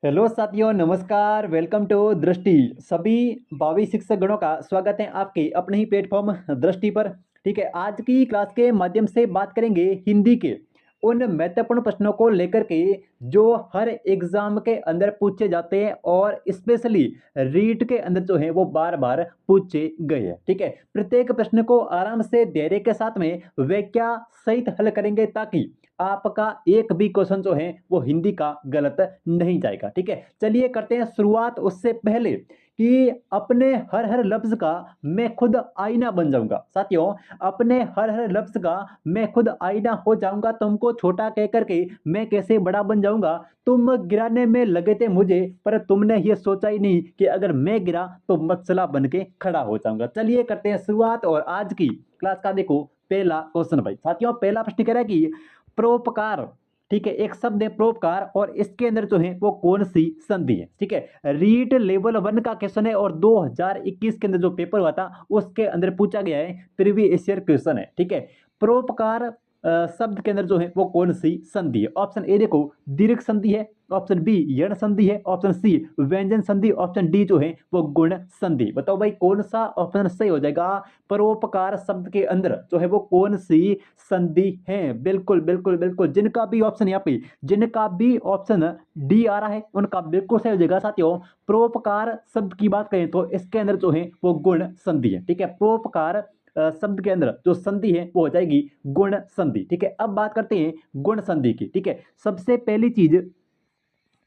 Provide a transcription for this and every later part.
Hello साथियों, नमस्कार। Welcome to दृष्टि। सभी भावी शिक्षक गणों का स्वागत है आपके अपने ही प्लेटफॉर्म दृष्टि पर। ठीक है, आज की क्लास के माध्यम से बात करेंगे हिंदी के उन महत्वपूर्ण प्रश्नों को लेकर के जो हर एग्जाम के अंदर पूछे जाते हैं और स्पेशली रीट के अंदर जो है वो बार बार पूछे गए हैं। ठीक है, प्रत्येक प्रश्न को आराम से धैर्य के साथ में व्याख्या सहित हल करेंगे ताकि आपका एक भी क्वेश्चन जो है वो हिंदी का गलत नहीं जाएगा। ठीक है, चलिए करते हैं शुरुआत। उससे पहले कि अपने हर हर लफ्ज का मैं खुद आईना बन जाऊंगा साथियों, अपने हर हर लफ्ज का मैं खुद आईना हो जाऊंगा, तुमको छोटा कह करके मैं कैसे बड़ा बन जाऊंगा। तुम गिराने में लगे थे मुझे, पर तुमने ये सोचा ही नहीं कि अगर मैं गिरा तो मसला बन के खड़ा हो जाऊंगा। चलिए करते हैं शुरुआत। और आज की क्लास का देखो पहला क्वेश्चन भाई साथियों, पहला प्रश्न कह रहा है कि परोपकार। ठीक है, एक शब्द है परोपकार और इसके अंदर जो है वो कौन सी संधि है। ठीक है, रीट लेवल 1 का क्वेश्चन है और 2021 के अंदर जो पेपर हुआ था उसके अंदर पूछा गया है, प्रीवियस ईयर क्वेश्चन है। ठीक है, परोपकार शब्द के अंदर जो है वो कौन सी संधि है। ऑप्शन ए देखो दीर्घ संधि है, ऑप्शन बी यण संधि है, ऑप्शन सी व्यंजन संधि, ऑप्शन डी जो है वो गुण संधि। बताओ भाई कौन सा ऑप्शन सही हो जाएगा। परोपकार शब्द के अंदर जो है वो कौन सी संधि है। बिल्कुल बिल्कुल बिल्कुल, जिनका भी ऑप्शन यहाँ पे, जिनका भी ऑप्शन डी आ रहा है उनका बिल्कुल सही हो जाएगा साथियों। परोपकार शब्द की बात करें तो इसके अंदर जो है वो गुण संधि है। ठीक है, परोपकार शब्द के अंदर जो संधि है वो हो जाएगी गुण संधि। ठीक है, अब बात करते हैं गुण संधि की। ठीक है, सबसे पहली चीज,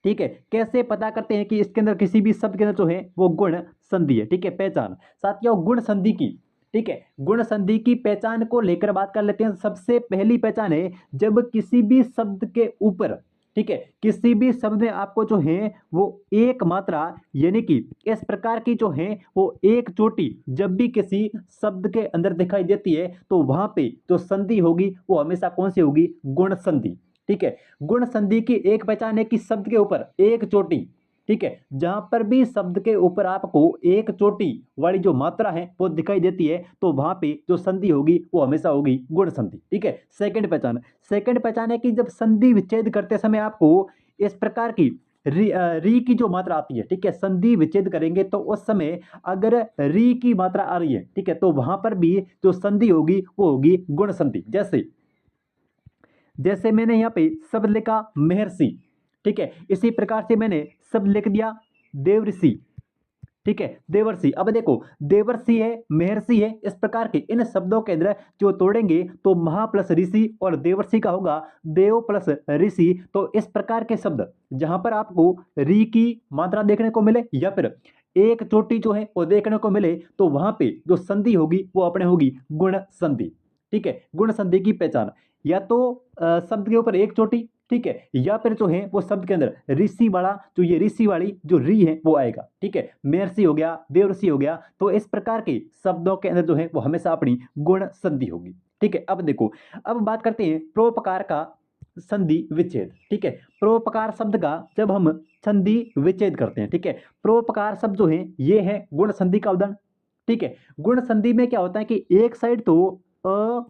ठीक है, कैसे पता करते हैं कि इसके अंदर किसी भी शब्द के अंदर जो है वो गुण संधि है। ठीक है, पहचान साथियों गुण संधि की। ठीक है, गुण संधि की पहचान को लेकर बात कर लेते हैं। सबसे पहली पहचान है जब किसी भी शब्द के ऊपर, ठीक है, किसी भी शब्द में आपको जो है वो एक मात्रा यानी कि इस प्रकार की जो है वो एक चोटी जब भी किसी शब्द के अंदर दिखाई देती है तो वहां पे जो संधि होगी वो हमेशा कौन सी होगी, गुण संधि। ठीक है, गुण संधि की एक पहचान है कि शब्द के ऊपर एक चोटी, ठीक है, जहां पर भी शब्द के ऊपर आपको एक चोटी वाली जो मात्रा है वो दिखाई देती है तो वहां पे जो संधि होगी वो हमेशा होगी गुण संधि। ठीक है, सेकंड पहचान, सेकंड पहचान है कि जब संधि विच्छेद करते समय आपको इस प्रकार की री की जो मात्रा आती है, ठीक है, संधि विच्छेद करेंगे तो उस समय अगर री की मात्रा आ रही है, ठीक है, तो वहां पर भी जो संधि होगी वो होगी गुण संधि। जैसे जैसे मैंने यहाँ पे शब्द लिखा महर्षि, ठीक है, इसी प्रकार से मैंने शब्द लिख दिया देवऋषि। ठीक है, देवर्षि। अब देखो देवर्षि है, महर्षि है, इस प्रकार के इन शब्दों के अंदर जो तोड़ेंगे तो महा प्लस ऋषि और देवर्षि का होगा देव प्लस ऋषि। तो इस प्रकार के शब्द जहां पर आपको री की मात्रा देखने को मिले या फिर एक चोटी जो है वो देखने को मिले तो वहां पे जो संधि होगी वो अपने होगी गुण संधि। ठीक है, गुण संधि की पहचान या तो शब्द के ऊपर एक चोटी, ठीक है, या फिर जो है वो शब्द के अंदर ऋषि वाला जो ये ऋषि वाली जो री है वो आएगा। ठीक है, महर्षि हो गया, देवर्षि हो गया, तो इस प्रकार के शब्दों के अंदर जो है वो हमेशा अपनी गुण संधि होगी। ठीक है, अब देखो, अब बात करते हैं प्रोपकार का संधि विच्छेद। ठीक है, प्रोपकार शब्द का जब हम संधि विच्छेद करते हैं, ठीक है, प्रोपकार शब्द जो है ये है गुण संधि का उदाहरण। ठीक है, गुण संधि में क्या होता है कि एक साइड तो अ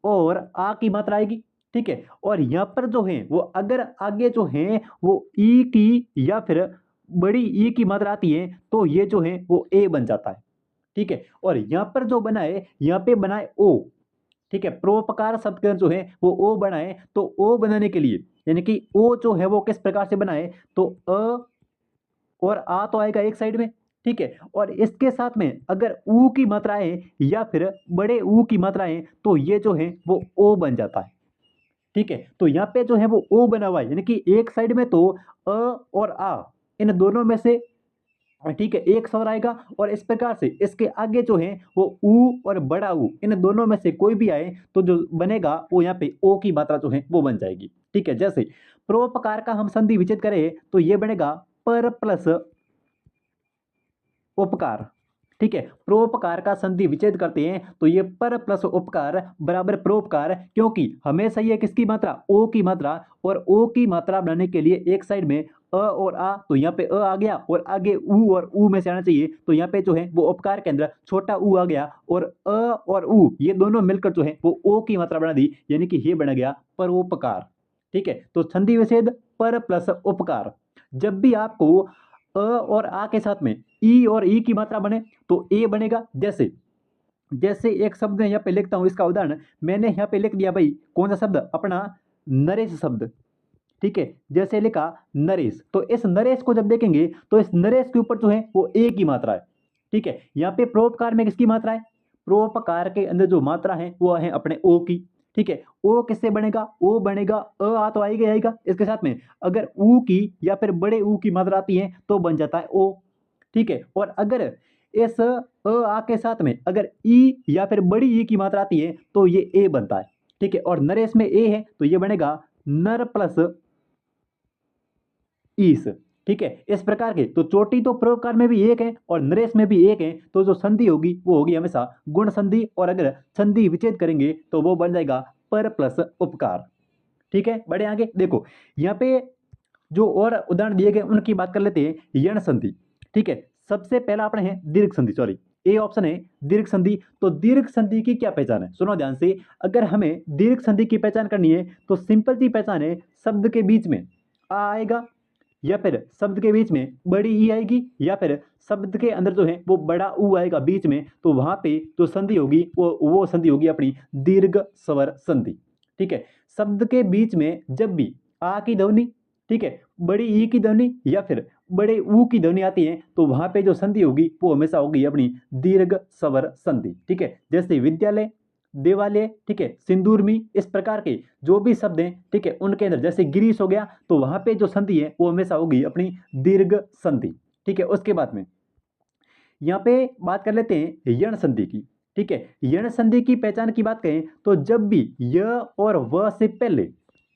और आ की मात्रा आएगी, ठीक है, और यहाँ पर जो है वो अगर आगे जो है वो ई की या फिर बड़ी ई की मात्रा आती है तो ये जो है वो ए बन जाता है। ठीक है, और यहाँ पर जो बनाए यहाँ पे बनाए ओ। ठीक है, प्रोपकार शब्द के अंदर जो है वो ओ बनाए तो ओ बनाने के लिए यानी कि ओ जो है वो किस प्रकार से बनाए तो अ और आ तो आएगा एक साइड में, ठीक है, और इसके साथ में अगर ऊ की मात्राएं या फिर बड़े ऊ की मात्राएं तो ये जो है वो ओ बन जाता है। ठीक है, तो यहाँ पे जो है वो ओ बना हुआ है यानी कि एक साइड में तो अ और आ इन दोनों में से, ठीक है, एक स्वर आएगा और इस प्रकार से इसके आगे जो है वो ऊ और बड़ा ऊ इन दोनों में से कोई भी आए तो जो बनेगा वो यहाँ पे ओ की मात्रा जो है वो बन जाएगी। ठीक है, जैसे प्रोपकार का हम संधि विच्छेद करें तो ये बनेगा पर प्लस उपकार। ठीक है, प्रोपकार का संधि विच्छेद करते हैं तो ये पर प्लस उपकार बराबर प्रोपकार, क्योंकि हमेशा ये किसकी मात्रा, ओ की मात्रा, और ओ की मात्रा बनाने के लिए एक साइड में अ और आ तो यहाँ पे अ आ गया और आगे ऊ और ऊ में से आना चाहिए तो यहाँ पे जो है वो उपकार के अंदर छोटा ऊ आ गया और अ और ऊ ये दोनों मिलकर जो है वो ओ की मात्रा बना दी यानी कि ये बन गया परोपकार। ठीक है, तो संधि विच्छेद पर प्लस उपकार। जब भी आपको अ और आ के साथ में ई और ई की मात्रा बने तो ए बनेगा। जैसे जैसे एक शब्द में यहाँ पे लिखता हूँ, इसका उदाहरण मैंने यहाँ पे लिख दिया भाई, कौन सा शब्द, अपना नरेश शब्द, ठीक है। जैसे लिखा नरेश, तो इस नरेश को जब देखेंगे तो इस नरेश के ऊपर जो है वो ए की मात्रा है, ठीक है। यहाँ पे प्रोपकार में किसकी मात्रा है, प्रोपकार के अंदर जो मात्रा है वो है अपने ओ की, ठीक है। ओ किससे बनेगा, ओ बनेगा अ आ तो आएगा आएगा इसके साथ में, अगर ऊ की या फिर बड़े ऊ की मात्रा आती है तो बन जाता है ओ, ठीक है। और अगर इस अ आ के साथ में अगर ई या फिर बड़ी ई की मात्रा आती है तो ये ए बनता है, ठीक है। और नरेश में ए है तो ये बनेगा नर प्लस ईस, ठीक है। इस प्रकार के तो चोटी तो परोपकार में भी एक है और नरेश में भी एक है, तो जो संधि होगी वो होगी हमेशा गुण संधि, और अगर संधि विच्छेद करेंगे तो वो बन जाएगा पर प्लस उपकार, ठीक है। बड़े आगे देखो, यहाँ पे जो और उदाहरण दिए गए उनकी बात कर लेते हैं। यण संधि, ठीक है। सबसे पहला अपने है दीर्घ संधि, सॉरी ए ऑप्शन है दीर्घ संधि। तो दीर्घ संधि की क्या पहचान है, सुनो ध्यान से। अगर हमें दीर्घ संधि की पहचान करनी है तो सिंपल सी पहचान है, शब्द के बीच में आ आएगा या फिर शब्द के बीच में बड़ी ई आएगी या फिर शब्द के अंदर जो है वो बड़ा ऊ आएगा बीच में, तो वहां पे जो संधि होगी वो संधि होगी अपनी दीर्घ स्वर संधि, ठीक है। शब्द के बीच में जब भी आ की ध्वनि, ठीक है, बड़ी ई की ध्वनि या फिर बड़े ऊ की ध्वनि आती है तो वहां पे जो संधि होगी वो हमेशा होगी अपनी दीर्घ स्वर संधि, ठीक है। जैसे विद्यालय, देवालय, ठीक है, सिंदूरमी, इस प्रकार के जो भी शब्द हैं, ठीक है, उनके अंदर जैसे गिरीश हो गया तो वहां पे जो संधि है वो हमेशा होगी अपनी दीर्घ संधि, ठीक है। उसके बाद में यहाँ पे बात कर लेते हैं यण संधि की, ठीक है। यण संधि की पहचान की बात करें तो जब भी य और व से पहले,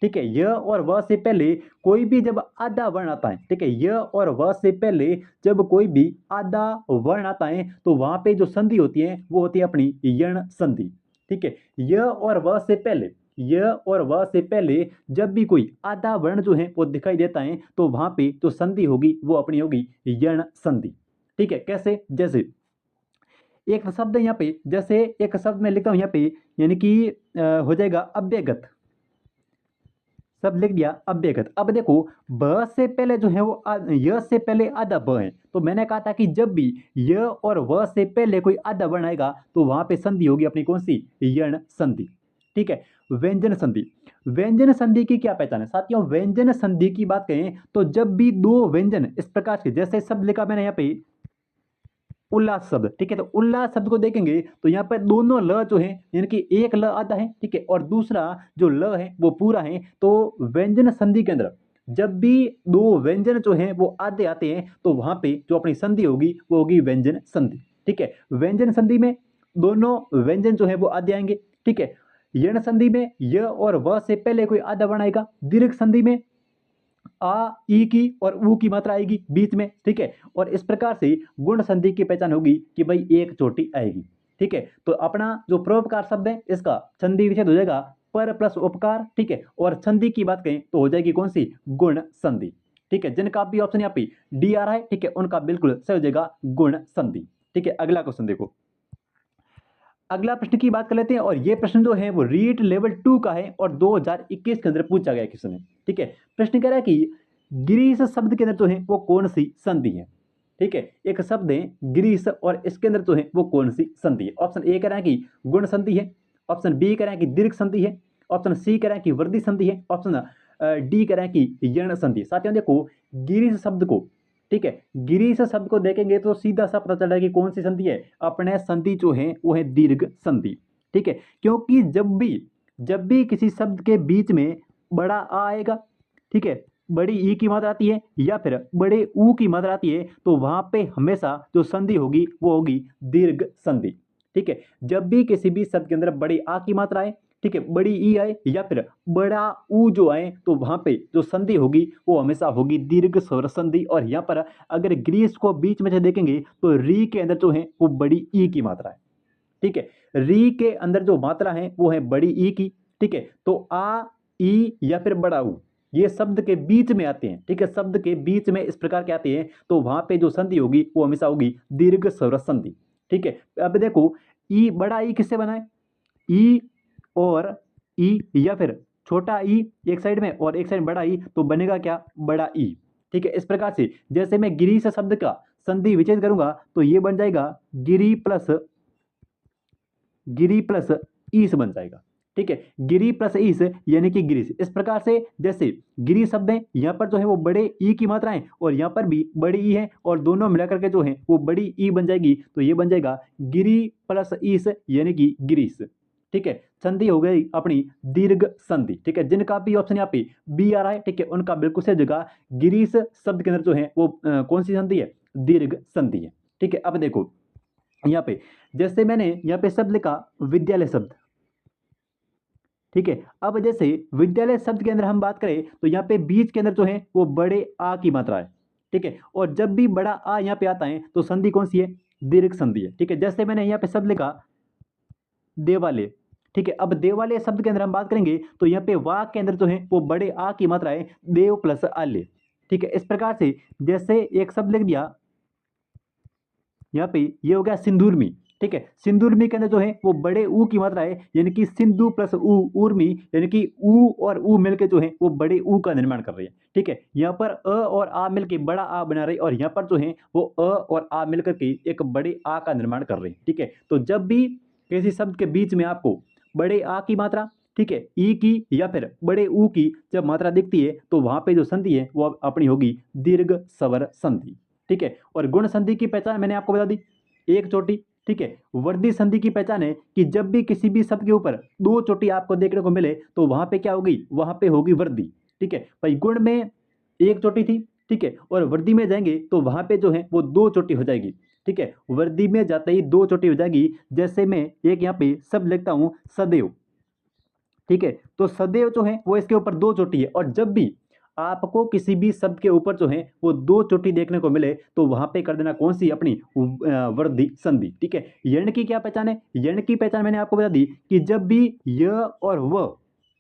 ठीक है, य और व से पहले कोई भी जब आधा वर्ण आता है, ठीक है, य और व से पहले जब कोई भी आधा वर्ण आता है तो वहां पे जो संधि होती है वो होती है अपनी यण संधि, ठीक है। य और व से पहले, य और व से पहले जब भी कोई आधा वर्ण जो है वो दिखाई देता है तो वहां पे जो संधि होगी वो अपनी होगी यण संधि, ठीक है। कैसे, जैसे एक शब्द है यहाँ पे, जैसे एक शब्द में लिखता हूं यहाँ पे, यानी कि हो जाएगा अव्यगत, सब लिख दिया अव्यगत। अब देखो ब से पहले जो है वो य से पहले आधा ब है, तो मैंने कहा था कि जब भी य और व से पहले कोई आधा वर्ण आएगा तो वहां पे संधि होगी अपनी कौन सी, यण संधि, ठीक है। व्यंजन संधि, व्यंजन संधि की क्या पहचान है साथियों, व्यंजन संधि की बात करें तो जब भी दो व्यंजन इस प्रकार के, जैसे शब्द लिखा मैंने यहाँ पे उल्लास शब्द, ठीक है, तो उल्लास शब्द को देखेंगे तो यहाँ पर दोनों ल जो है, यानी कि एक ल आधा है, ठीक है, और दूसरा जो ल है वो पूरा है। तो व्यंजन संधि के अंदर जब भी दो व्यंजन जो है वो आधे आते हैं तो वहां पे जो अपनी संधि होगी वो होगी व्यंजन संधि, ठीक है। व्यंजन संधि में दोनों व्यंजन जो है वो आधे आएंगे, ठीक है। यण संधि में य और व से पहले कोई आधा वर्ण आएगा। दीर्घ संधि में आ ई की और ऊ की मात्रा आएगी बीच में, ठीक है। और इस प्रकार से गुण संधि की पहचान होगी कि भाई एक चोटी आएगी, ठीक है। तो अपना जो परोपकार शब्द है इसका संधि विच्छेद हो जाएगा पर प्लस उपकार, ठीक है। और संधि की बात करें तो हो जाएगी कौन सी, गुण संधि, ठीक है। जिनका भी ऑप्शन यहाँ पे डी आ रहा है, ठीक है, उनका बिल्कुल सही हो जाएगा गुण संधि, ठीक है। अगला क्वेश्चन देखो, अगला प्रश्न की बात कर लेते हैं, और ये प्रश्न जो है वो रीट लेवल 2 का है और 2021 के अंदर पूछा गया क्वेश्चन है, ठीक है। प्रश्न कह रहा है कि ग्रीस शब्द के अंदर जो है वो कौन सी संधि है, ठीक है। एक शब्द है ग्रीस और इसके अंदर जो है वो कौन सी संधि है। ऑप्शन ए कह रहा है कि गुण संधि है, ऑप्शन बी कह रहा है कि दीर्घ संधि है, ऑप्शन सी कह रहा है कि वृद्धि संधि है, ऑप्शन डी कह रहा है कि यण संधि। साथियों देखो गिरीश शब्द को, ठीक है, गिरीश शब्द को देखेंगे तो सीधा सा पता चल रहा है कि कौन सी संधि है, अपने संधि जो है वो है दीर्घ संधि, ठीक है। क्योंकि जब भी किसी शब्द के बीच में बड़ा आ आएगा, ठीक है, बड़ी ई की मात्रा आती है या फिर बड़े ऊ की मात्रा आती है तो वहां पे हमेशा जो संधि होगी वो होगी दीर्घ संधि, ठीक है। जब भी किसी भी शब्द के अंदर बड़ी आ की मात्रा आए, ठीक है, बड़ी ई आए या फिर बड़ा ऊ जो आए तो वहां पे जो संधि होगी वो हमेशा होगी दीर्घ स्वर संधि। और यहाँ पर अगर ग्रीस को बीच में से देखेंगे तो री के अंदर जो है वो बड़ी ई की मात्रा है, ठीक है। री के अंदर जो मात्रा है वो है बड़ी ई की, ठीक है। तो आ ई या फिर बड़ा ऊ ये शब्द के बीच में आते हैं, ठीक है, शब्द के बीच में इस प्रकार के आते हैं तो वहां पे जो संधि होगी वो हमेशा होगी दीर्घ स्वर संधि, ठीक है। अब देखो ई, बड़ा ई किससे बना है, ई और ई या फिर छोटा ई एक साइड में और एक साइड बड़ा ई, तो बनेगा क्या, बड़ा ई, ठीक है। इस प्रकार से जैसे मैं गिरीश शब्द का संधि विच्छेद करूंगा तो ये बन जाएगा गिरी प्लस ईस बन जाएगा। ठीक है, गिरी प्लस ईस यानी कि गिरीश। इस प्रकार से जैसे गिरी शब्द है, यहाँ पर जो है वो बड़े ई की मात्रा है और यहाँ पर भी बड़ी ई है और दोनों मिलाकर के जो है वो बड़ी ई बन जाएगी, तो ये बन जाएगा गिरी प्लस ईस यानी कि गिरीश। ठीक है, संधि हो गई अपनी दीर्घ संधि। ठीक है, जिनका भी ऑप्शन यहाँ पे बी आ रहा है, ठीक है, उनका बिल्कुल सही जगह गिरीश शब्द के अंदर जो है वो कौन सी संधि है, दीर्घ संधि है। ठीक है, अब देखो यहाँ पे जैसे मैंने यहाँ पे शब्द लिखा विद्यालय शब्द। ठीक है, अब जैसे विद्यालय शब्द के अंदर हम बात करें तो यहाँ पे बीच के अंदर जो है वो बड़े आ की मात्रा है। ठीक है, और जब भी बड़ा आ यहाँ पे आता है तो संधि कौन सी है, दीर्घ संधि है। ठीक है, जैसे मैंने यहाँ पे शब्द लिखा देवालय। ठीक है, अब देवालय शब्द के अंदर हम बात करेंगे तो यहाँ पे वाक के अंदर जो है वो बड़े आ की मात्रा है, देव प्लस आल्य। ठीक है, इस प्रकार से जैसे एक शब्द लिख दिया यहाँ पे, ये हो गया सिंदूरमी। ठीक है, सिंदूरमी के अंदर जो है वो बड़े ऊ की मात्रा है, यानी कि सिंधु प्लस ऊ उर्मी, यानी कि ऊ और ऊ मिलकर जो है वो बड़े ऊ का निर्माण कर रही है। ठीक है, यहाँ पर अ और आ मिलकर बड़ा आ बना रही है और यहाँ पर जो है वो अ और आ मिलकर के एक बड़े आ का निर्माण कर रही है। ठीक है, तो जब भी किसी शब्द के बीच में आपको बड़े आ की मात्रा, ठीक है, ई की या फिर बड़े ऊ की जब मात्रा दिखती है तो वहां पे जो संधि है वो अपनी होगी दीर्घ स्वर संधि। ठीक है, और गुण संधि की पहचान मैंने आपको बता दी, एक चोटी। ठीक है, वर्दी संधि की पहचान है कि जब भी किसी भी शब्द के ऊपर दो चोटी आपको देखने को मिले तो वहां पे क्या होगी, वहां पे होगी वर्दी। ठीक है भाई, गुण में एक चोटी थी, ठीक है, और वर्दी में जाएंगे तो वहां पे जो है वो दो चोटी हो जाएगी। ठीक है, वर्दी में जाते ही दो चोटी हो जाएगी। जैसे मैं एक यहाँ पे शब्द लिखता हूं सदैव। ठीक है, तो सदैव जो है वो इसके ऊपर दो चोटी है, और जब भी आपको किसी भी शब्द के ऊपर जो है वो दो चोटी देखने को मिले तो वहां पे कर देना कौन सी, अपनी वर्धी संधि। ठीक है, यण की क्या पहचान है, यण की पहचान मैंने आपको बता दी कि जब भी य और व,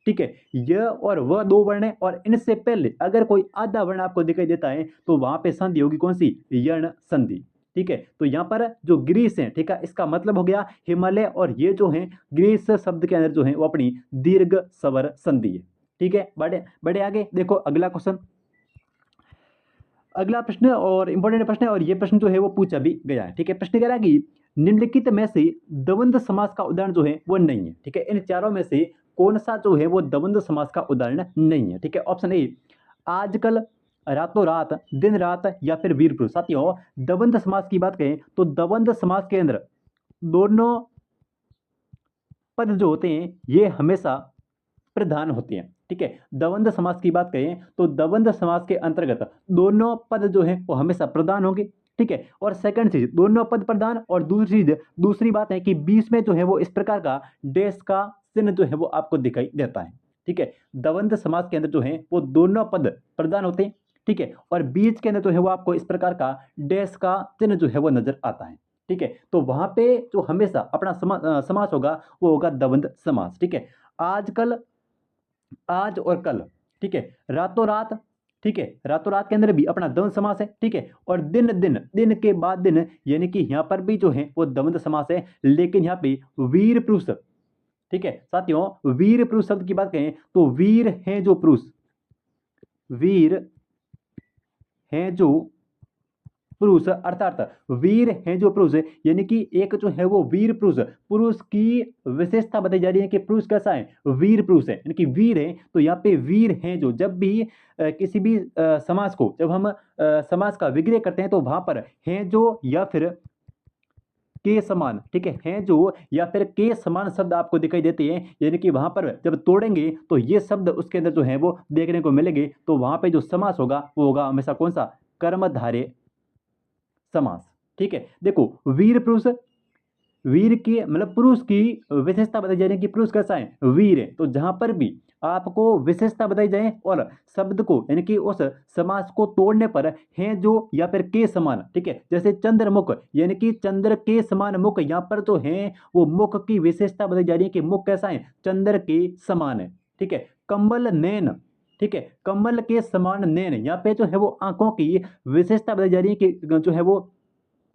ठीक है, य और व दो वर्ण है और इनसे पहले अगर कोई आधा वर्ण आपको दिखाई देता है तो वहां पे संधि होगी कौन सी, यण संधि। ठीक है, तो यहाँ पर जो ग्रीस है, ठीक है, इसका मतलब हो गया हिमालय, और ये जो है ग्रीस शब्द के अंदर जो है वो अपनी दीर्घ स्वर संधि है। ठीक है, बड़े बड़े आगे देखो अगला क्वेश्चन, अगला प्रश्न और इंपॉर्टेंट प्रश्न है, और ये प्रश्न जो है वो पूछा भी गया है। ठीक है, प्रश्न कह रहा है कि निम्नलिखित में से द्वंद्व समास का उदाहरण जो है वो नहीं है। ठीक है, इन चारों में से कौन सा जो है वो द्वंद्व समास का उदाहरण नहीं है। ठीक है, ऑप्शन ए आजकल, रातों रात, दिन रात, या फिर वीर पुरुष। साथियों, द्वंद्व समास की बात करें तो द्वंद्व समास के अंदर दोनों पद जो होते हैं ये हमेशा प्रधान होते हैं। ठीक है, द्वंद्व समास की बात करें तो द्वंद्व समास के अंतर्गत दोनों पद जो है वो हमेशा प्रधान होंगे। ठीक है, और सेकंड चीज दोनों पद प्रधान, और दूसरी बात है कि बीच में जो है वो इस प्रकार का डैश का चिन्ह जो है वो आपको दिखाई देता है। ठीक है, द्वंद्व समास के अंदर जो है वो दोनों पद प्रधान होते हैं। ठीक है, और बीच के अंदर जो है वो आपको इस प्रकार का डैश का चिन्ह जो है वो नजर आता है। ठीक है, तो वहां पे जो हमेशा अपना समास होगा वो होगा द्वंद्व समास। ठीक है, आजकल, आज और कल, ठीक है, रातों रात, ठीक है, रातों रात के अंदर भी अपना द्वंद्व समास है। ठीक है, और दिन दिन, दिन के बाद दिन, यानी कि यहाँ पर भी जो है वो द्वंद्व समास है, लेकिन यहाँ पे वीर पुरुष। ठीक है साथियों, वीर पुरुष शब्द की बात करें तो वीर है जो पुरुष, वीर है जो पुरुष, अर्थात वीर है जो पुरुष, यानी कि एक जो है वो वीर पुरुष, पुरुष की विशेषता बताई जा रही है कि पुरुष कैसा है, वीर पुरुष है, यानी कि वीर है। तो यहाँ पे वीर है जो, जब भी किसी भी समाज को, जब हम समाज का विग्रह करते हैं तो वहां पर है जो या फिर के समान, ठीक है जो या फिर के समान शब्द आपको दिखाई देते हैं, यानी कि वहां पर जब तोड़ेंगे तो ये शब्द उसके अंदर जो है वो देखने को मिलेंगे, तो वहां पे जो समास होगा वो होगा हमेशा कौन सा, कर्मधारय समास। ठीक है, देखो वीर पुरुष, वीर की मतलब पुरुष की विशेषता बताई जा रही है कि पुरुष कैसा है, वीर है। तो जहां पर भी आपको विशेषता बताई जाए और शब्द को, यानी कि उस समास को तोड़ने पर है जो या फिर के समान, ठीक है, जैसे चंद्रमुख, यानी कि चंद्र के समान मुख, यहाँ पर जो है वो मुख की विशेषता बताई जा रही है कि मुख कैसा है, चंद्र के समान है। ठीक है, कमल नैन, ठीक है, कमल के समान नैन, यहाँ पे जो है वो आंखों की विशेषता बताई जा रही है कि जो है वो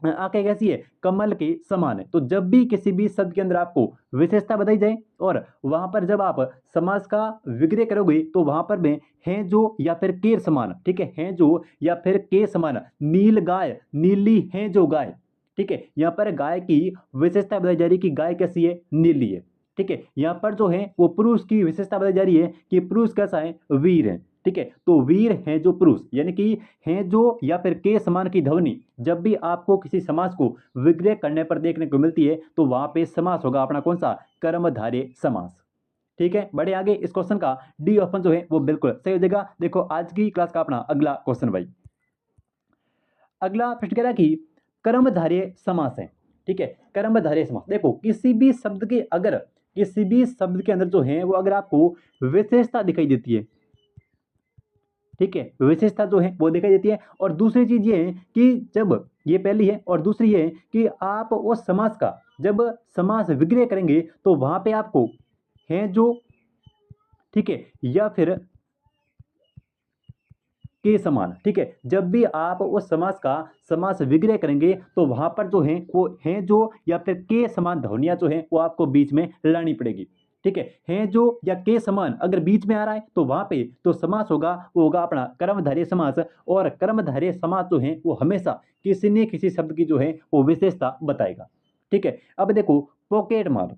आंखें कैसी है, कमल के समान है। तो जब भी किसी भी शब्द के अंदर आपको विशेषता बताई जाए और वहां पर जब आप समास का विग्रह करोगे तो वहां पर में हैं जो या फिर के समान, ठीक है, हैं जो या फिर के समान, नील गाय, नीली हैं जो गाय, ठीक है, यहाँ पर गाय की विशेषता बताई जा रही है कि गाय कैसी है, नीली है, ठीक है। यहाँ पर जो है वो पुरुष की विशेषता बताई जा रही है कि पुरुष कैसा है, वीर है, ठीक है। तो वीर हैं जो पुरुष, यानी कि हैं जो या फिर के समान की ध्वनि जब भी आपको किसी समास को विग्रह करने पर देखने को मिलती है तो वहां पे समास होगा अपना कौन सा, कर्मधारय समास, ठीक है। बढ़े आगे, इस क्वेश्चन का डी ऑप्शन जो है वो बिल्कुल सही हो जाएगा। देखो आज की क्लास का अपना अगला क्वेश्चन भाई, अगला प्रश्न कह रहा है कि कर्मधारय समास है, ठीक है। कर्मधारय समास, देखो किसी भी शब्द के अगर किसी भी शब्द के अंदर जो है वो अगर आपको विशेषता दिखाई देती है, ठीक है, विशेषता जो है वो दिखाई देती है। और दूसरी चीज ये है कि जब ये पहली है और दूसरी ये है कि आप उस समास का जब समास विग्रह करेंगे तो वहां पे आपको है जो, ठीक है, या फिर के समान, ठीक है, जब भी आप उस समास का समास विग्रह करेंगे तो वहां पर जो है वो हैं जो या फिर के समान ध्वनियां जो है वो आपको बीच में लानी पड़ेगी, ठीक है। हैं जो या के समान अगर बीच में आ रहा है तो वहां पे तो समास होगा वो होगा अपना कर्मधारय समास। और कर्मधारय समास जो है वो हमेशा किसी न किसी शब्द की जो है वो विशेषता बताएगा, ठीक है। अब देखो पॉकेट मार,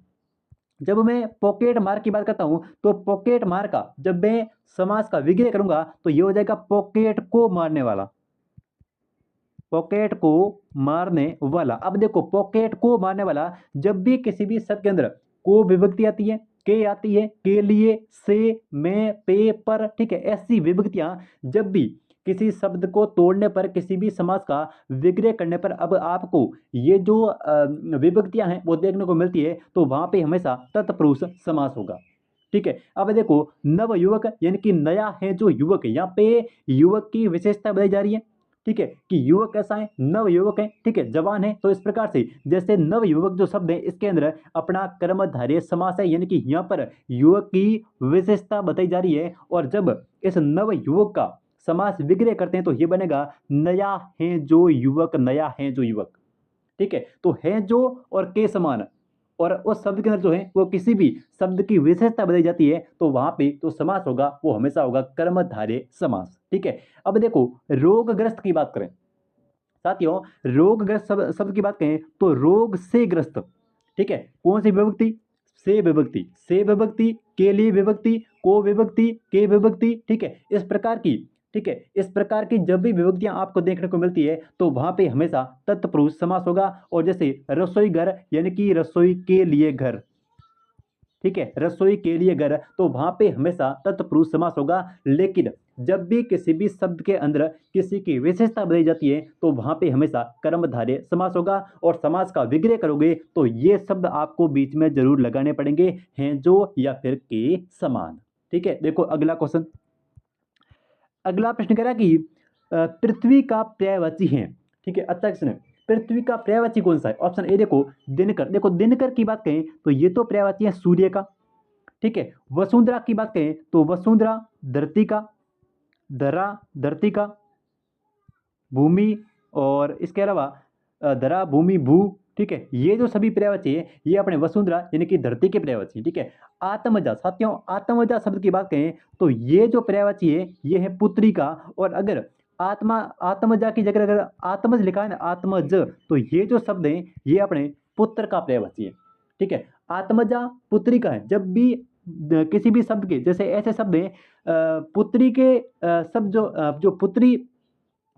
जब मैं पॉकेट मार की बात करता हूं तो पॉकेट मार का जब मैं समास का विग्रह करूंगा तो ये हो जाएगा पॉकेट को मारने वाला, पॉकेट को मारने वाला। अब देखो पॉकेट को मारने वाला जब भी किसी भी शब्द के अंदर को विभक्ति आती है, के आती है, के लिए, से, में, पे, पर, ठीक है, ऐसी विभक्तियां जब भी किसी शब्द को तोड़ने पर किसी भी समास का विग्रह करने पर अब आपको ये जो विभक्तियां हैं वो देखने को मिलती है तो वहां पे हमेशा तत्पुरुष समास होगा, ठीक है। अब देखो नव युवक यानी कि नया है जो युवक है, यहाँ पे युवक की विशेषता बताई जा रही है, ठीक है, कि युवक कैसा है, नव युवक है, ठीक है, जवान है। तो इस प्रकार से जैसे नव युवक जो शब्द है इसके अंदर अपना कर्मधारय समास है, यानी कि यहाँ पर युवक की विशेषता बताई जा रही है। और जब इस नव युवक का समास विग्रह करते हैं तो ये बनेगा नया है जो युवक, नया है जो युवक, ठीक है। तो है जो और के समान और उस शब्द के अंदर जो है वो किसी भी शब्द की विशेषता बताई जाती है तो वहां पे तो समास होगा वो हमेशा होगा कर्मधारय समास, ठीक है। अब देखो रोगग्रस्त की बात करें साथियों, रोगग्रस्त शब्द की बात करें तो रोग से ग्रस्त, ठीक है, कौन सी विभक्ति, से विभक्ति, से विभक्ति, के लिए विभक्ति, को विभक्ति, के विभक्ति, ठीक है, इस प्रकार की, ठीक है, इस प्रकार की जब भी विभक्तियां आपको देखने को मिलती है तो वहां पे हमेशा तत्पुरुष समास होगा। और जैसे रसोई घर यानी कि रसोई के लिए घर, ठीक है, रसोई के लिए घर, तो वहां पे हमेशा तत्पुरुष समास होगा। लेकिन जब भी किसी भी शब्द के अंदर किसी की विशेषता बताई जाती है तो वहां पे हमेशा कर्मधारय समास होगा। और समास का विग्रह करोगे तो ये शब्द आपको बीच में जरूर लगाने पड़ेंगे, हैं जो या फिर के समान, ठीक है। देखो अगला क्वेश्चन, अगला प्रश्न कह रहा है कि पृथ्वी का पर्यायवाची है, ठीक है, अच्छा क्वेश्चन है। पृथ्वी का पर्यायवाची कौन सा है, ऑप्शन ए देखो दिनकर, देखो दिनकर की बात करें तो ये तो पर्यायवाची है सूर्य का, ठीक है। वसुंधरा की बात करें तो वसुंधरा धरती का, धरा धरती का, भूमि और इसके अलावा धरा भूमि भू, ठीक है, ये जो सभी पर्यायवाची है ये अपने वसुंधरा यानी कि धरती के पर्यायवाची, ठीक है। आत्मजा साथियों, आत्मजा शब्द की बात करें तो ये जो पर्यायवाची है ये है पुत्री का। और अगर आत्मा आत्मजा की जगह अगर आत्मज लिखा है ना, आत्मज, तो ये जो शब्द है ये अपने पुत्र का पर्यायवाची है, ठीक है। आत्मजा पुत्री का है। जब भी किसी भी शब्द के जैसे ऐसे शब्द हैं पुत्री के शब्द जो पुत्री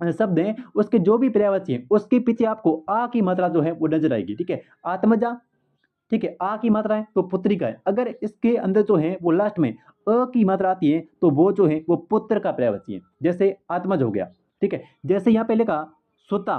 शब्द हैं उसके जो भी पर्यायवाची हैं उसके पीछे आपको आ की मात्रा जो है वो नजर आएगी, ठीक है। आत्मजा, ठीक है, आ की मात्रा है तो पुत्री का है। अगर इसके अंदर जो है वो लास्ट में अ की मात्रा आती है तो वो जो है वो पुत्र का पर्यायवाची है, जैसे आत्मज हो गया, ठीक है। जैसे यहाँ पे लिखा सुता,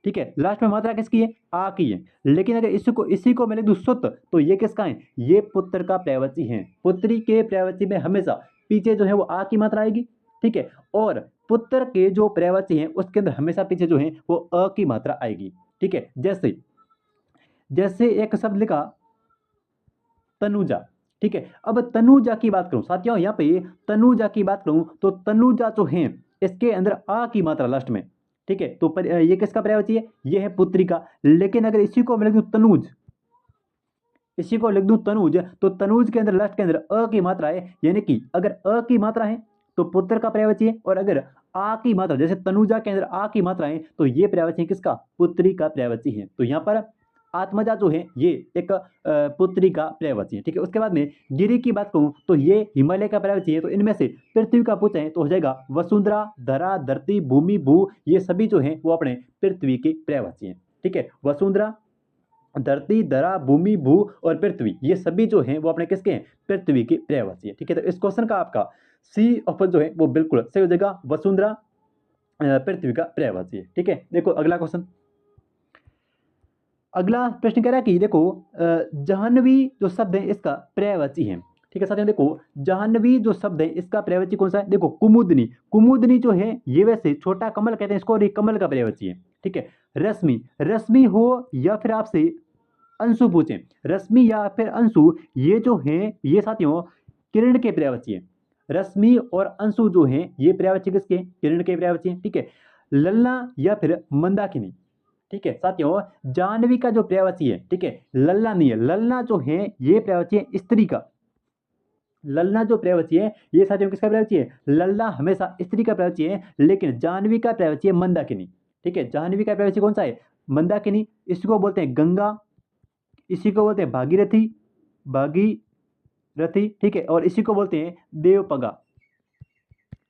ठीक है, लास्ट में मात्रा किसकी है, आ की है। लेकिन अगर इसी को मैं लिख दूं सुत तो ये किसका है, ये पुत्र का पर्यायवाची है। पुत्री के पर्यायवाची में हमेशा पीछे जो है वो आ की मात्रा आएगी, ठीक है। और पुत्र के जो पर्यायवाची हैं उसके अंदर हमेशा पीछे जो है वो अ की मात्रा आएगी, ठीक है। जैसे जैसे एक शब्द लिखा तनुजा, ठीक है। अब तनुजा की बात करूं साथियों, यहाँ पे तनुजा की बात करूं तो तनुजा जो है इसके अंदर आ की मात्रा लास्ट में, ठीक है, तो ये किसका पर्यायवाची है? ये है पुत्री का। लेकिन अगर इसी को मैं लिख दूं तनुज, इसी को लिख दूं तनुज, तो तनुज के अंदर लास्ट के अंदर अ की मात्रा है, यानी कि अगर अ की मात्रा है तो पुत्र का पर्यायवाची है, और अगर आ की मात्रा, जैसे तनुजा के अंदर आ की मात्रा है, तो ये पर्यायवाची है किसका? पुत्री का पर्यायवाची है। तो यहाँ पर आत्मजा जो है ये एक पुत्री का पर्यायवाची है। ठीक है, उसके बाद में गिरि की बात करूं तो ये हिमालय का पर्यायवाची है। तो इनमें से पृथ्वी का पूछे तो हो जाएगा वसुंधरा, धरा, धरती, भूमि, भू, ये सभी जो है वो अपने पृथ्वी के पर्यायवाची हैं। ठीक है, वसुंधरा, धरती, धरा, भूमि, भू और पृथ्वी, ये सभी जो हैं वो अपने किसके हैं? पृथ्वी के पर्यायवाची है। ठीक है, तो इस क्वेश्चन का आपका सी ऑप्शन जो है वो बिल्कुल सही हो जाएगा, वसुंधरा पृथ्वी का पर्यायवाची है। ठीक है, देखो अगला क्वेश्चन। अगला प्रश्न कह रहा है कि देखो जाह्नवी जो शब्द है इसका पर्यायवाची है। ठीक है साथियों, देखो जाह्नवी जो शब्द है इसका पर्यायवाची कौन सा है? देखो कुमुदनी, कुमुदनी जो है ये वैसे छोटा कमल कहते हैं इसको, और ये कमल का पर्यायवाची है। ठीक है, रश्मि, रश्मि हो या फिर आपसे अंशु पूछें, रश्मि या फिर अंशु, ये जो है ये साथियों किरण के पर्यायवाची है। रश्मि और अंशु जो है ये पर्यायवाची किसके? किरण के पर्यायवाची है। ठीक है, ललना या फिर मंदाकिनी। ठीक है साथियों, जाह्नवी का जो पर्यायवाची है, ठीक है, ललना नहीं है, ललना जो है ये पर्यायवाची है स्त्री का। ललना जो पर्यायवाची है ये साथियों किसका पर्यायवाची है? ललना हमेशा स्त्री का पर्यायवाची है, लेकिन जाह्नवी का पर्यायवाची है मंदाकिनी। ठीक है, जाह्नवी का पर्यायवाची कौन सा है? मंदाकिनी। इसको बोलते हैं गंगा, इसी को बोलते हैं भागीरथी, भागीरथी। ठीक है, और इसी को बोलते हैं देवपगा,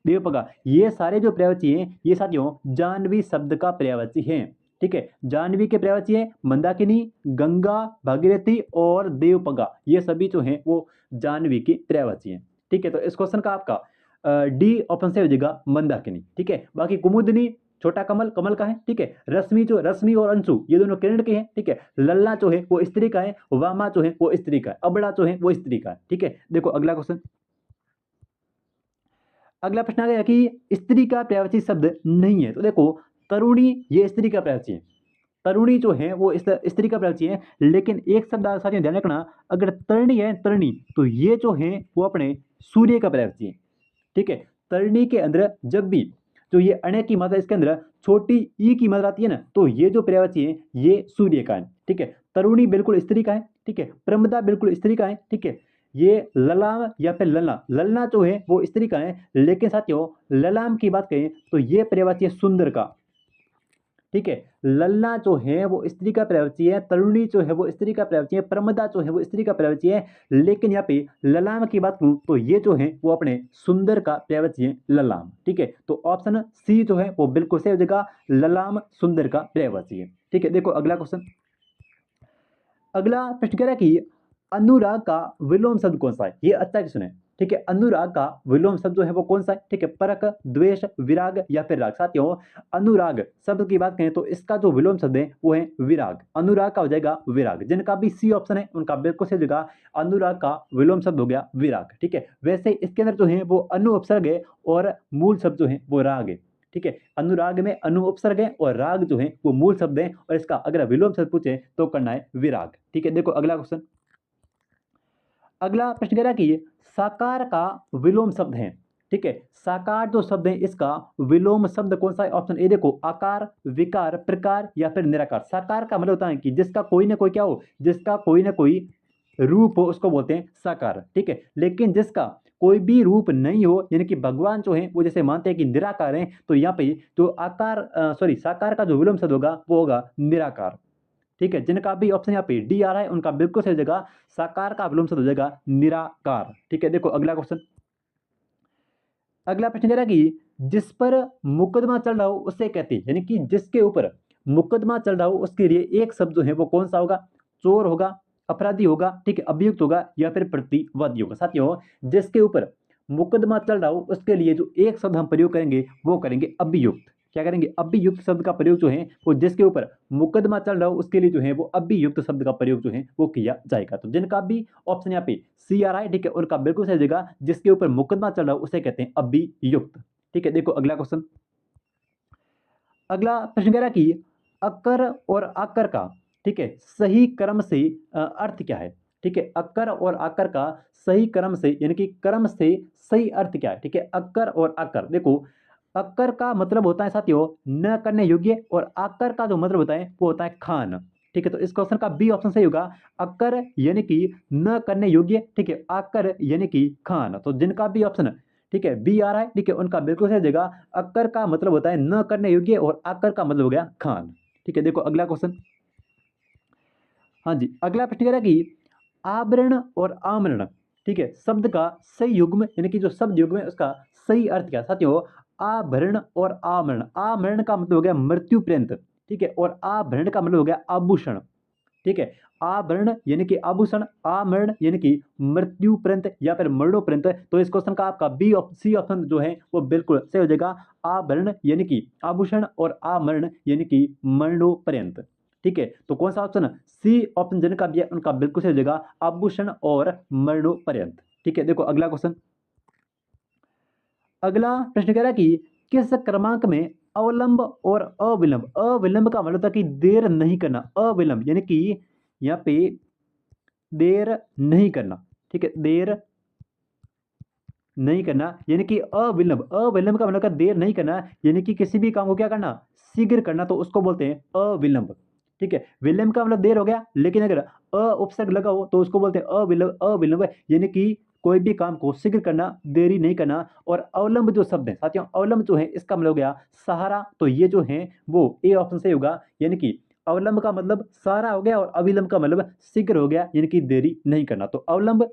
देवपगा। ये सारे जो पर्यायवाची हैं ये साथियों जाह्नवी शब्द का पर्यायवाची हैं। ठीक है, जाह्नवी के पर्यायवाची है मंदाकिनी, गंगा, भागीरथी और देवपगा, ये सभी जो हैं वो जाह्नवी की पर्यायवाची हैं। ठीक है, तो इस क्वेश्चन का आपका डी ऑप्शन से हो जाएगा मंदाकिनी। ठीक है, बाकी कुमुदनी छोटा कमल, कमल का है। ठीक है, रश्मि जो, रश्मि और अंशु ये दोनों किरण के हैं। ठीक है, लल्ला जो है वो स्त्री का है, वामा जो है वो स्त्री का है, अबड़ा जो है वो स्त्री का है। ठीक है, देखो अगला क्वेश्चन। अगला प्रश्न आ गया कि स्त्री का पर्यायवाची शब्द नहीं है। तो देखो तरुणी ये स्त्री का पर्यायवाची है, तरुणी जो है वो स्त्री का पर्यायवाची है, लेकिन एक शब्द साथियों ध्यान रखना, अगर तरणी है, तरणी, तो ये जो है वो अपने सूर्य का पर्यायवाची है। ठीक है, तरणी के अंदर जब भी जो ये अण्य की मात्रा इसके अंदर छोटी ई की मात्रा आती है ना, तो ये जो पर्यायवाची है ये सूर्य का है। ठीक है, तरुणी बिल्कुल स्त्री का है। ठीक है, प्रमदा बिल्कुल स्त्री का है। ठीक है, ये ललाम या फिर ललना, ललना जो है वो स्त्री का है, लेकिन साथियों ललाम की बात करें तो ये पर्यायवाची है सुंदर का। ठीक है, लल्ला जो है वो स्त्री का पर्यायवाची है, तरुणी जो है वो स्त्री का पर्यायवाची है, प्रमदा जो है वो स्त्री का पर्यायवाची है, लेकिन यहाँ पे ललाम की बात करूं तो ये जो है वो अपने सुंदर का पर्यायवाची है, ललाम। ठीक है, तो ऑप्शन सी जो है वो बिल्कुल सही हो जाएगा, ललाम सुंदर का पर्यायवाची है। ठीक है, देखो अगला क्वेश्चन। अगला प्रश्न कह रहा है कि अनुराग का विलोम शब्द कौन सा है? ये अच्छा क्वेश्चन है। ठीक है, अनुराग का विलोम शब्द जो है वो कौन सा है? ठीक है, परक, द्वेष, विराग या फिर राग। साथियों अनुराग शब्द की बात करें तो इसका जो विलोम शब्द है वो है विराग। अनुराग का हो जाएगा विराग। जिनका भी सी ऑप्शन है उनका बिल्कुल सही जगह, अनुराग का विलोम शब्द हो गया विराग। ठीक है, वैसे इसके अंदर जो है वो अनु उपसर्ग है और मूल शब्द जो है वो राग है। ठीक है, अनुराग में अनु उपसर्ग है और राग जो है वो मूल शब्द है, और इसका अगर विलोम शब्द पूछे तो करना है विराग। ठीक है, देखो अगला क्वेश्चन। अगला प्रश्न कह रहा है कि साकार का विलोम शब्द है। ठीक है, साकार जो शब्द है इसका विलोम शब्द कौन सा है? ऑप्शन ए देखो, आकार, विकार, प्रकार या फिर निराकार। साकार का मतलब होता है कि जिसका कोई ना कोई क्या हो, जिसका कोई ना कोई रूप हो उसको बोलते हैं साकार। ठीक है, लेकिन जिसका कोई भी रूप नहीं हो, यानी कि भगवान जो है वो जैसे मानते हैं कि निराकार है, तो यहाँ पे जो आकार सॉरी साकार का जो विलोम शब्द होगा वो होगा निराकार। ठीक है, जिनका भी ऑप्शन यहाँ पे डी आ रहा है उनका बिल्कुल सही जगह, साकार का विलोम शब्द हो जाएगा निराकार। ठीक है, देखो अगला क्वेश्चन। अगला प्रश्न कह रहा है कि जिस पर मुकदमा चल रहा हो उससे कहते हैं, यानी कि जिसके ऊपर मुकदमा चल रहा हो उसके लिए एक शब्द जो है वो कौन सा होगा? चोर होगा, अपराधी होगा, ठीक है, अभियुक्त होगा या फिर प्रतिवादी होगा। साथियों जिसके ऊपर मुकदमा चल रहा हो उसके लिए जो एक शब्द हम प्रयोग करेंगे वो करेंगे अभियुक्त। क्या करेंगे? अभियुक्त शब्द का प्रयोग जो है वो जिसके ऊपर मुकदमा चल रहा हो उसके लिए जो है वो अभियुक्त शब्द का प्रयोग जो है वो किया जाएगा। तो जिनका भी ऑप्शन यहाँ पे सी आ रहा है, ठीक है, उनका बिल्कुल सही जगह, जिसके ऊपर मुकदमा चल रहा हो उसे कहते हैं अभियुक्त। ठीक है, देखो अगला क्वेश्चन। अगला प्रश्न कह रहा है कि अकर और आकर का, ठीक है, सही क्रम से अर्थ क्या है? ठीक है, अकर और आकर का सही क्रम से, यानी कि क्रम से सही अर्थ क्या है? ठीक है, अकर और आकर देखो, अक्कर का मतलब होता है साथियों न करने योग्य, और आकर का जो मतलब होता है वो होता है खान। ठीक है, तो इस क्वेश्चन का बी ऑप्शन सही होगा, अक्कर यानी कि न करने योग्य, ठीक है, आकर यानी कि खान। तो जिनका भी ऑप्शन, ठीक है, बी आ रहा है, ठीक है, उनका बिल्कुल सही जगह। अक्कर का मतलब होता है न करने योग्य और आकर का मतलब हो गया खान। ठीक है, देखो अगला क्वेश्चन। हाँ जी, अगला प्रश्न कह रहा है कि आवरण और आमरण, ठीक है, शब्द का सही युग्म यानी कि जो शब्द युग्म है उसका सही अर्थ क्या है? साथियों, आभरण और आमरण, आमरण का मतलब हो गया मृत्यु पर्यंत, ठीक है, और आभरण का मतलब हो गया आभूषण। ठीक है, आभरण यानी कि आभूषण, आमरण यानी कि मृत्यु पर्यंत या फिर मरणोपर्यंत। तो इस क्वेश्चन का आपका बी सी ऑप्शन जो है वो बिल्कुल सही हो जाएगा, आभरण यानी कि आभूषण और आमरण यानी कि मरणोपर्यंत। ठीक है, तो कौन सा ऑप्शन, सी ऑप्शन जिनका भी है उनका बिल्कुल सही हो जाएगा, आभूषण और मरणोपर्यंत। ठीक है, देखो अगला क्वेश्चन। अगला प्रश्न कह रहा है कि किस क्रमांक में अवलंब और अविलंब, अविलंब का मतलब था कि देर नहीं करना, अविलंब यानी कि यहाँ पे देर नहीं करना, ठीक है, देर नहीं करना यानी कि अविलंब, अविलंब का मतलब का देर नहीं करना यानी कि किसी भी काम को क्या करना, शीघ्र करना, तो उसको बोलते हैं अविलंब। ठीक है, विलंब का मतलब देर हो गया, लेकिन अगर उपसर्ग लगा हो तो उसको बोलते हैं अविलंब, अविलंब यानी कि कोई भी काम को शीघ्र करना, देरी नहीं करना। और अवलंब जो शब्द है साथियों, अवलंब जो है इसका मतलब हो गया सहारा, तो ये जो है वो ए ऑप्शन से होगा, यानी कि अवलंब का मतलब सहारा हो गया और अविलंब का मतलब शीघ्र हो गया यानी कि देरी नहीं करना। तो अवलंब,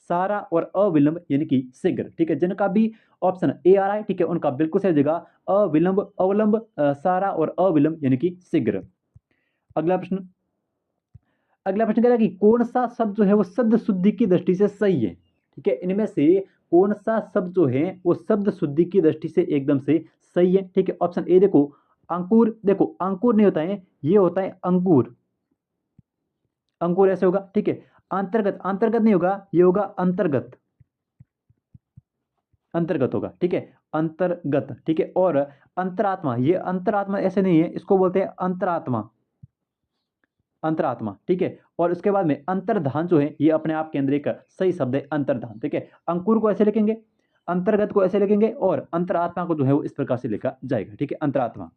सारा और अविलंब यानी कि शीघ्र। ठीक है, जिनका भी ऑप्शन ए आ रहा है, ठीक है, उनका बिल्कुल सही जगह अविलंब, अवलंब, सारा और अविलंब यानी कि शीघ्र। अगला प्रश्न। अगला प्रश्न कह रहा है कि कौन सा शब्द जो है वो शब्द शुद्धि की दृष्टि से सही है? ठीक है, इनमें से कौन सा शब्द जो है वो शब्द शुद्धि की दृष्टि से एकदम से सही है? ठीक है, ऑप्शन ए देखो, अंकुर, देखो अंकुर नहीं होता है, ये होता है अंकुर, अंकुर ऐसे होगा। ठीक है, अंतर्गत, अंतर्गत नहीं होगा, ये होगा अंतर्गत, अंतर्गत होगा। ठीक है, अंतर्गत। ठीक है, और अंतरात्मा, ये अंतरात्मा ऐसे नहीं है, इसको बोलते हैं अंतरात्मा, अंतरात्मा। ठीक है, और उसके बाद में अंतर्धान जो है ये अपने आप के अंदर एक सही शब्द है, अंतर्धान। ठीक है, अंकुर को ऐसे लिखेंगे, अंतर्गत को ऐसे लिखेंगे, और अंतरात्मा को जो है वो इस प्रकार से लिखा जाएगा। ठीक है, अंतरात्मा।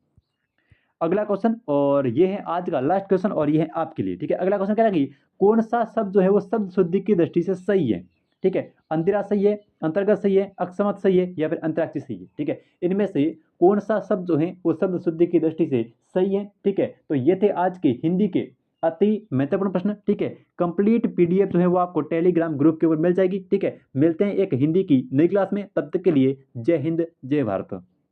अगला क्वेश्चन, और ये है आज का लास्ट क्वेश्चन, और ये है आपके लिए। ठीक है, अगला क्वेश्चन कह रहा है कि कौन सा शब्द जो है वो शब्द शुद्धि की दृष्टि से सही है? ठीक है, अंतरा सही है, अंतर्गत सही है, अक्षमत सही है, या फिर अंतराक्षी सही है? ठीक है, इनमें से कौन सा शब्द जो है वो शब्द शुद्धि की दृष्टि से सही है? ठीक है, तो ये थे आज के हिंदी के अति महत्वपूर्ण प्रश्न। ठीक है, कंप्लीट पीडीएफ जो है वो आपको टेलीग्राम ग्रुप के ऊपर मिल जाएगी। ठीक है, मिलते हैं एक हिंदी की नई क्लास में, तब तक के लिए जय हिंद, जय भारत।